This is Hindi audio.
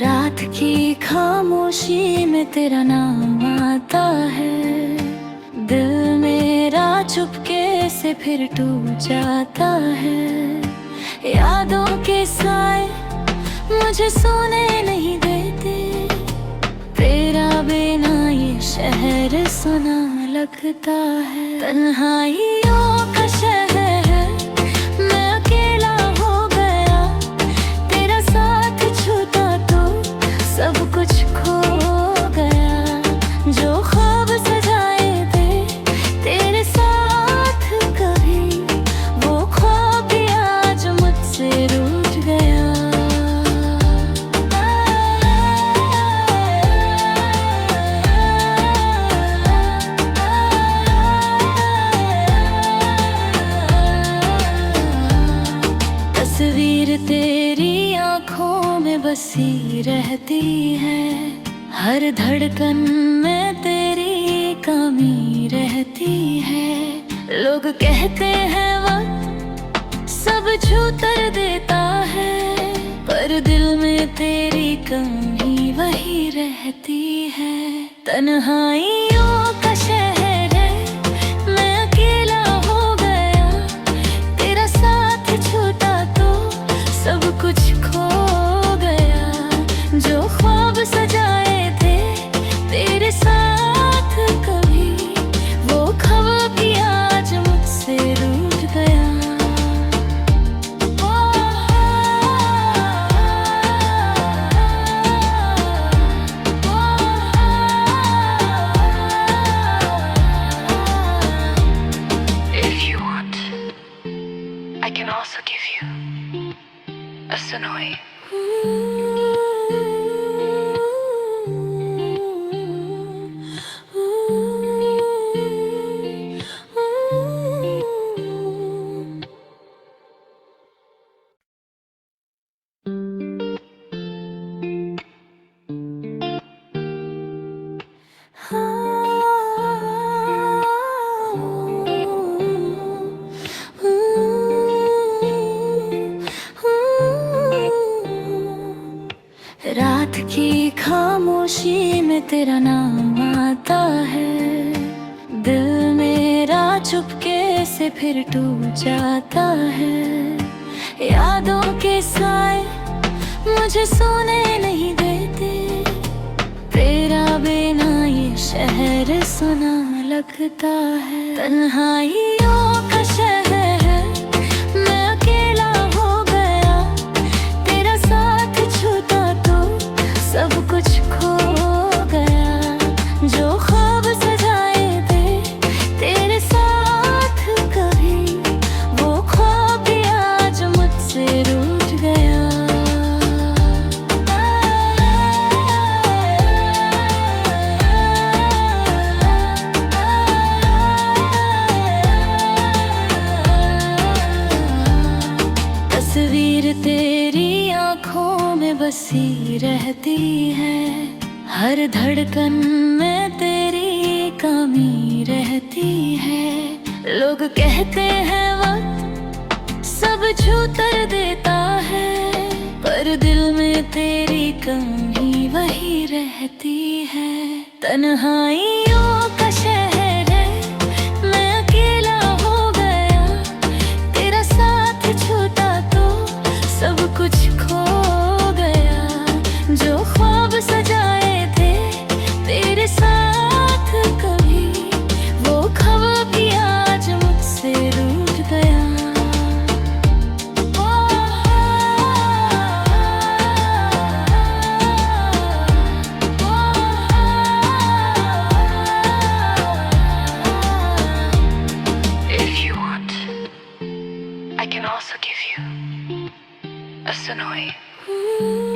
रात की खामोशी में तेरा नाम आता है। दिल मेरा चुपके से फिर टूट जाता है। यादों के साए मुझे सोने नहीं देते। तेरा बिना ये शहर सुना लगता है। तन्हाइयों का शहर है, मैं अकेला हो गया। तेरा साथ छूटा तो सब कुछ खो गया। जो ख्वाब सजाए थे तेरे साथ कभी, वो ख्वाब भी आज मुझसे रूठ गया। तस्वीर तेरी आँखों में बसी रहती है। हर धड़कन में तेरी कमी रहती है। लोग कहते हैं वक्त सब छूतर देता है, पर दिल में तेरी कमी वही रहती है। तन्हाइयों का शहर है, मैं अकेला हो गया। तेरा साथ छूटा तो सब कुछ खो गया। जो ख्वाब सजाए थे तेरे साथ कभी, वो ख्वाब भी आज मुझसे रूठ गया। If you want, I can also give you a Sonoy. रात की खामोशी में तेरा नाम आता है। दिल मेरा चुपके से फिर टूट जाता है। यादों के साए मुझे सोने नहीं देते। तेरा बिना ये शहर सुना लगता है। तन्हाइयों का शहर है, मैं अकेला हो गया। तेरा साथ छूटा तो सब कुछ खो गया। जो ख्वाब सजाए थे तेरे साथ कभी, वो ख्वाब भी आज मुझसे रूठ गया। तस्वीर तेरी आँखों में बसी रहती है। हर धड़कन में तेरी कमी रहती है। लोग कहते हैं वक्त सब छूतर देता है, पर दिल में तेरी कमी वही रहती है। तन्हाइयों का शहर है, मैं अकेला हो गया। तेरा साथ छूटा तो सब कुछ खो गया। जो ख्वाब सजाए थे तेरे साथ कभी, वो ख्वाब भी आज मुझसे रूठ गया। If you want, I can also give you a Sonoy.